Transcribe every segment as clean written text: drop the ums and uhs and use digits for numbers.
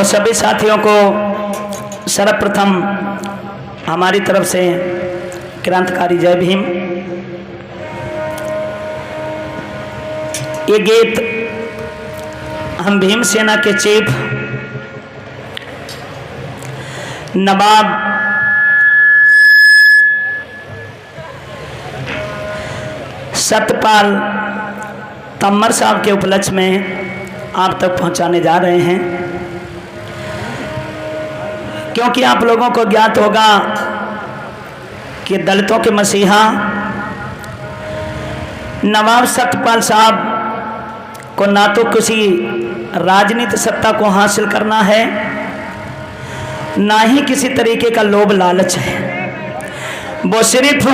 तो सभी साथियों को सर्वप्रथम हमारी तरफ से क्रांतिकारी जय भीम। ये गीत हम भीम सेना के चीफ नवाब सत्यपाल तम्मर साहब के उपलक्ष्य में आप तक पहुंचाने जा रहे हैं, क्योंकि आप लोगों को ज्ञात होगा कि दलितों के मसीहा नवाब सत्यपाल साहब को ना तो किसी राजनीतिक सत्ता को हासिल करना है, ना ही किसी तरीके का लोभ लालच है। वो सिर्फ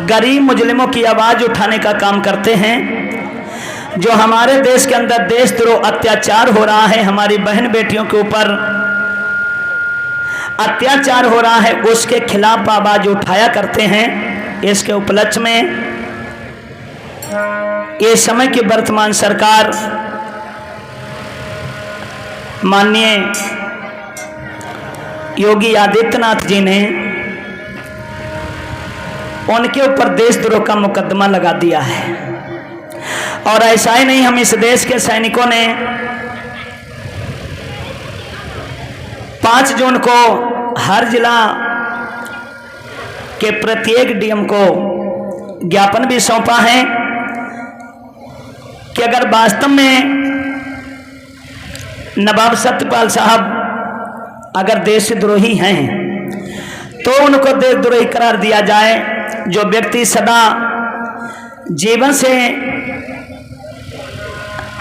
गरीब मुजरिमों की आवाज़ उठाने का काम करते हैं। जो हमारे देश के अंदर देशद्रोह अत्याचार हो रहा है, हमारी बहन बेटियों के ऊपर अत्याचार हो रहा है, उसके खिलाफ आवाज़ उठाया करते हैं। इसके उपलक्ष्य में ये समय की वर्तमान सरकार माननीय योगी आदित्यनाथ जी ने उनके ऊपर देशद्रोह का मुकदमा लगा दिया है। और ऐसा ही नहीं, हम इस देश के सैनिकों ने 5 जून को हर जिला के प्रत्येक डीएम को ज्ञापन भी सौंपा है कि अगर वास्तव में नवाब सत्यपाल साहब अगर देशद्रोही हैं तो उनको देशद्रोही करार दिया जाए। जो व्यक्ति सदा जीवन से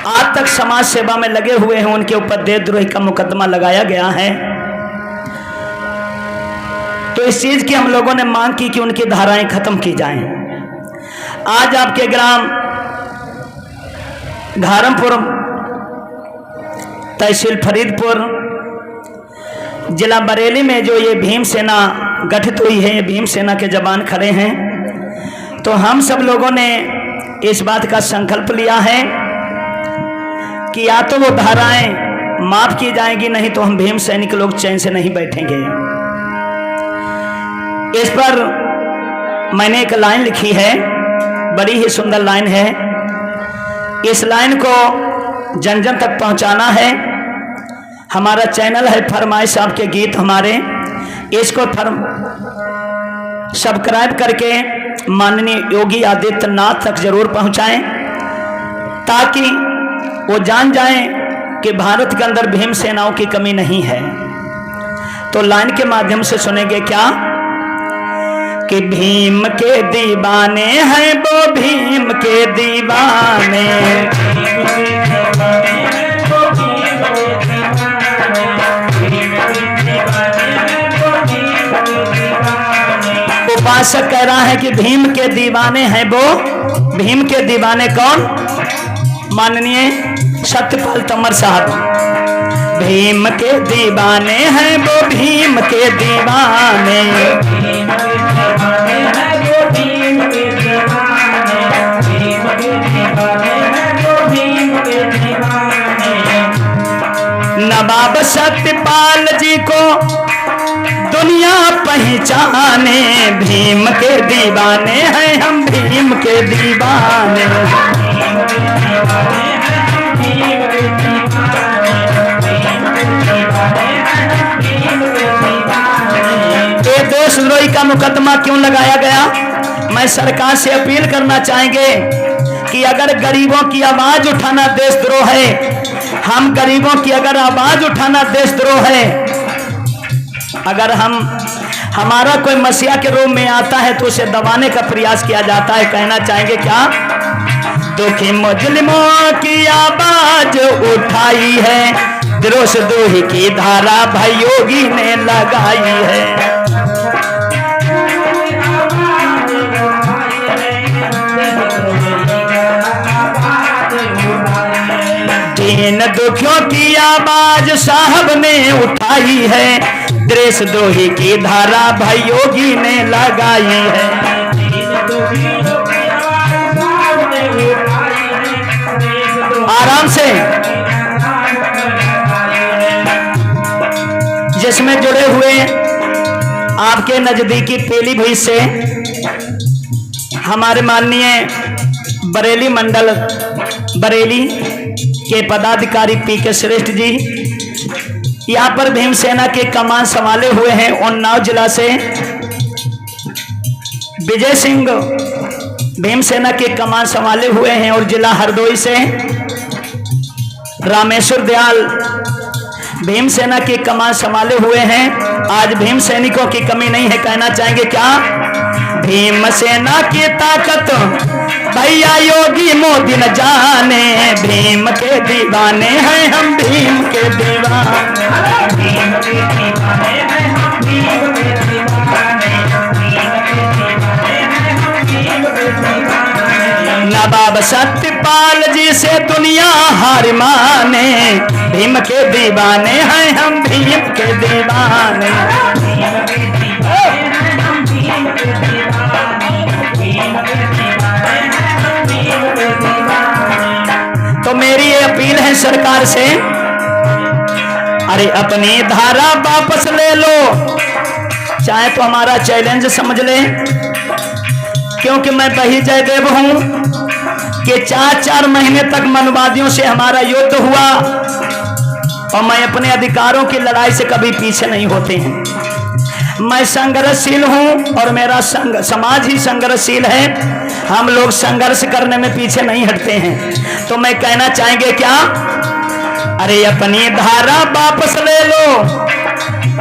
आज तक समाज सेवा में लगे हुए हैं, उनके ऊपर देशद्रोही का मुकदमा लगाया गया है। तो इस चीज की हम लोगों ने मांग की कि उनकी धाराएं खत्म की जाएं। आज आपके ग्राम घारमपुर, तहसील फरीदपुर, जिला बरेली में जो ये भीम सेना गठित हुई है, भीम सेना के जवान खड़े हैं। तो हम सब लोगों ने इस बात का संकल्प लिया है कि या तो वो धाराएं माफ की जाएंगी, नहीं तो हम भीम सैनिक लोग चैन से नहीं बैठेंगे। इस पर मैंने एक लाइन लिखी है, बड़ी ही सुंदर लाइन है। इस लाइन को जन जन तक पहुंचाना है। हमारा चैनल है फरमाइश आपके गीत हमारे, इसको सब्सक्राइब करके माननीय योगी आदित्यनाथ तक जरूर पहुंचाएं, ताकि वो जान जाएं कि भारत के अंदर भीम सेनाओं की कमी नहीं है। तो लाइन के माध्यम से सुनेंगे क्या कि भीम के दीवाने हैं वो भीम के दीवाने, उपासक कह रहा है कि भीम के दीवाने हैं वो। भीम के दीवाने कौन? माननीय सत्यपाल तम्मर साहब। भीम के दीवाने हैं वो भीम के दीवाने, नवाब सत्यपाल जी को दुनिया पहचाने। भीम के दीवाने हैं हम, भीम के दीवाने। ये देशद्रोही का मुकदमा क्यों लगाया गया? मैं सरकार से अपील करना चाहेंगे कि अगर गरीबों की आवाज उठाना देशद्रोह है, हम गरीबों की अगर आवाज उठाना देशद्रोह है, अगर हमारा कोई मसीहा के रूप में आता है तो उसे दबाने का प्रयास किया जाता है। कहना चाहेंगे क्या? दुखी मुजरिमों की आवाज उठाई है, देशद्रोही की धारा भाई योगी ने लगाई है। दीन दुखियों की आवाज साहब ने उठाई है, देशद्रोही की धारा भाई योगी ने लगाई है। आराम से जिसमें जुड़े हुए आपके नजदीकी पीलीभीत से हमारे माननीय बरेली मंडल बरेली के पदाधिकारी पीके श्रेष्ठ जी, यहाँ पर भीमसेना के कमान संभाले हुए हैं उन्नाव जिला से विजय सिंह भीमसेना के कमान संभाले हुए हैं, और जिला हरदोई से रामेश्वर दयाल भीमसेना की कमान संभाले हुए हैं। आज भीम सैनिकों की कमी नहीं है। कहना चाहेंगे क्या? भीमसेना की ताकत भैया योगी मोदी न जाने, भीम के दीवाने हैं हम, भीम के दीवाने, भीम के दीवाने हैं हम, भीम के दीवाने, भीम के दीवाने हैं हम, भीम के दीवाने। नवाब सत्यपाल जी से दुनिया हार माने, भीम के दीवाने हैं हम, भीम के दीवाने, भीम के दीवाने हैं हम, भीम के दीवाने, भीम के दीवाने हैं हम, भीम के दीवाने। तो मेरी ये अपील है सरकार से, अरे अपनी धारा वापस ले लो, चाहे तो हमारा चैलेंज समझ ले, क्योंकि मैं वही जयदेव हूं कि 4-4 महीने तक मनवादियों से हमारा युद्ध हुआ, और मैं अपने अधिकारों की लड़ाई से कभी पीछे नहीं होते हैं। मैं संघर्षशील हूं और मेरा समाज ही संघर्षशील है। हम लोग संघर्ष करने में पीछे नहीं हटते हैं। तो मैं कहना चाहेंगे क्या? अरे अपनी धारा वापस ले लो,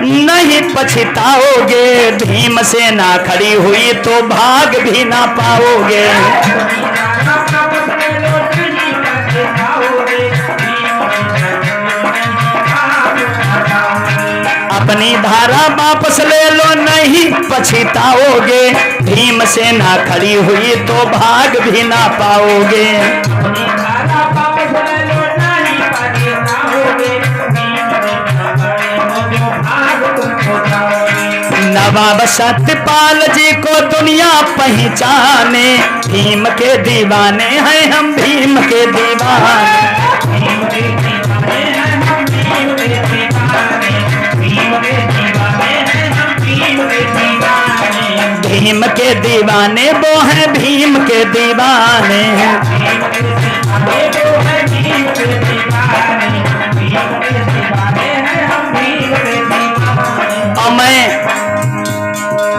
नहीं पछताओगे, भीमसेना खड़ी हुई तो भाग भी ना पाओगे। अपनी धारा वापस ले लो, नहीं पछताओगे, भीमसेना खड़ी हुई तो भाग भी ना पाओगे। नवाब सत्यपाल जी को दुनिया पहचाने, भीम के दीवाने हैं हम, भीम के दीवाने, भीम के दीवाने हैं हम, भीम के दीवाने, भीम के दीवाने हैं हम, भीम के दीवाने, भीम के दीवाने वो हैं, भीम के दीवाने, भीम के दीवाने वो हैं, भीम के दीवाने, भीम के दीवाने हैं हम, भीम के दीवाने। और मैं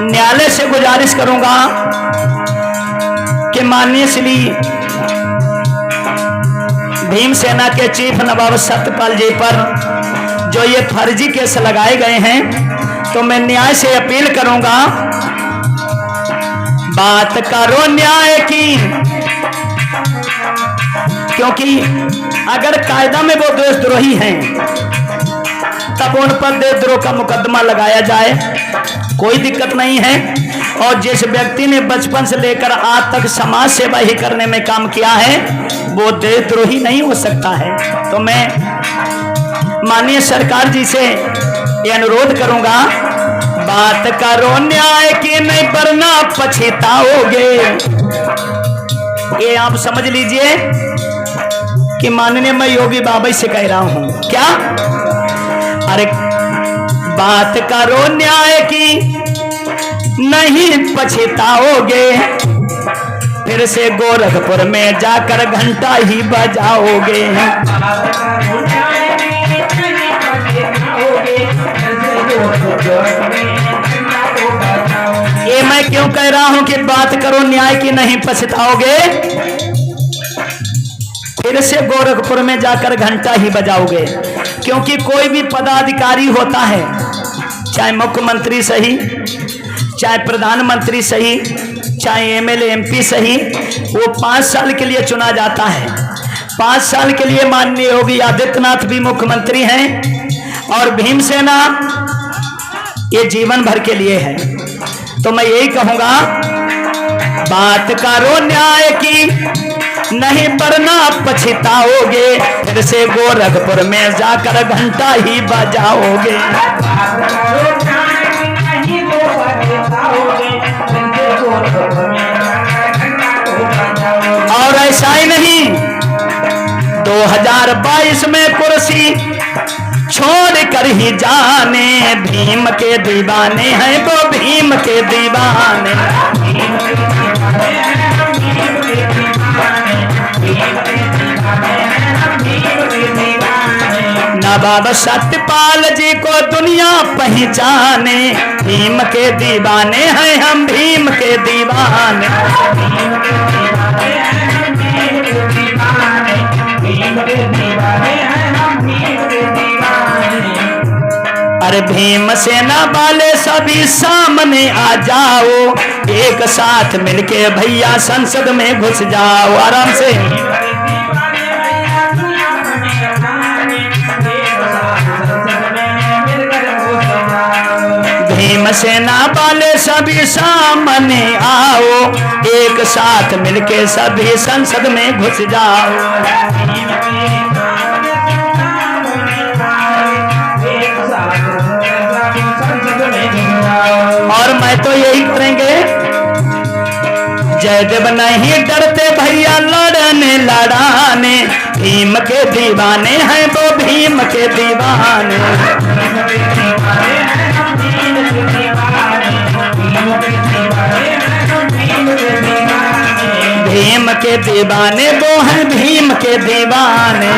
न्यायालय से गुजारिश करूंगा कि माननीय श्री भीमसेना के चीफ नवाब सत्यपाल जी पर जो ये फर्जी केस लगाए गए हैं, तो मैं न्याय से अपील करूंगा, बात करो न्याय की, क्योंकि अगर कायदा में वो देशद्रोही हैं तब उन पर देशद्रोह का मुकदमा लगाया जाए, कोई दिक्कत नहीं है। और जिस व्यक्ति ने बचपन से लेकर आज तक समाज सेवा ही करने में काम किया है, वो देशद्रोही नहीं हो सकता है। तो मैं माननीय सरकार जी से ये अनुरोध करूंगा, बात करो न्याय की, नहीं वरना पछताओगे। ये आप समझ लीजिए कि माननीय मैं योगी बाबा से कह रहा हूं क्या? अरे बात करो न्याय की, नहीं पछताओगे, फिर से गोरखपुर में जाकर घंटा ही बजाओगे। ये मैं क्यों कह रहा हूं कि बात करो न्याय की, नहीं पछताओगे, फिर से गोरखपुर में जाकर घंटा ही बजाओगे। क्योंकि कोई भी पदाधिकारी होता है, चाहे मुख्यमंत्री सही, चाहे प्रधानमंत्री सही, चाहे एमएलए एमपी सही, वो 5 साल के लिए चुना जाता है। 5 साल के लिए माननीय योगी आदित्यनाथ भी मुख्यमंत्री हैं, और भीमसेना ये जीवन भर के लिए है। तो मैं यही कहूंगा, बात करो न्याय की, नहीं वरना पछताओगे, फिर से गोरखपुर में जाकर घंटा ही बजाओगे। और ऐसा ही नहीं, 2022 में कुर्सी छोड़ कर ही जाने, भीम के दीवाने हैं वो भीम के दीवाने। नवाब सत्यपाल जी को दुनिया पहचाने, भीम के दीवाने हैं हम भीम के दीवाने। अरे भीम सेना वाले सभी सामने आ जाओ, एक साथ मिलके भैया संसद में घुस जाओ। आराम से भीम सेना वाले सभी सामने आओ, एक साथ मिलके सभी संसद में घुस जाओ। और मैं तो यही करेंगे, जयदेव नहीं डरते भैया लड़ने लड़ाने, भीम के दीवाने हैं वो भीम के दीवाने। भीम के दीवाने वो हैं भीम के दीवाने।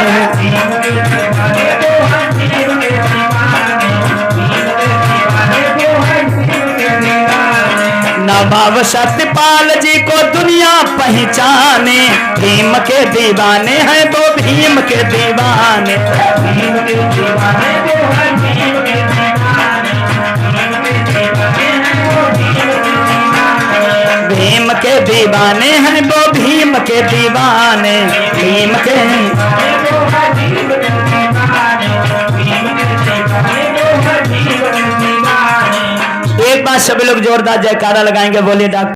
नवाब सत्यपाल जी को दुनिया पहचाने, भीम के दीवाने हैं वो भीम के दीवाने। भीम के दीवाने हैं वो भीम के दीवाने। भीम के एक बार सभी लोग जोरदार जयकारा लगाएंगे, बोलिए डॉक्टर।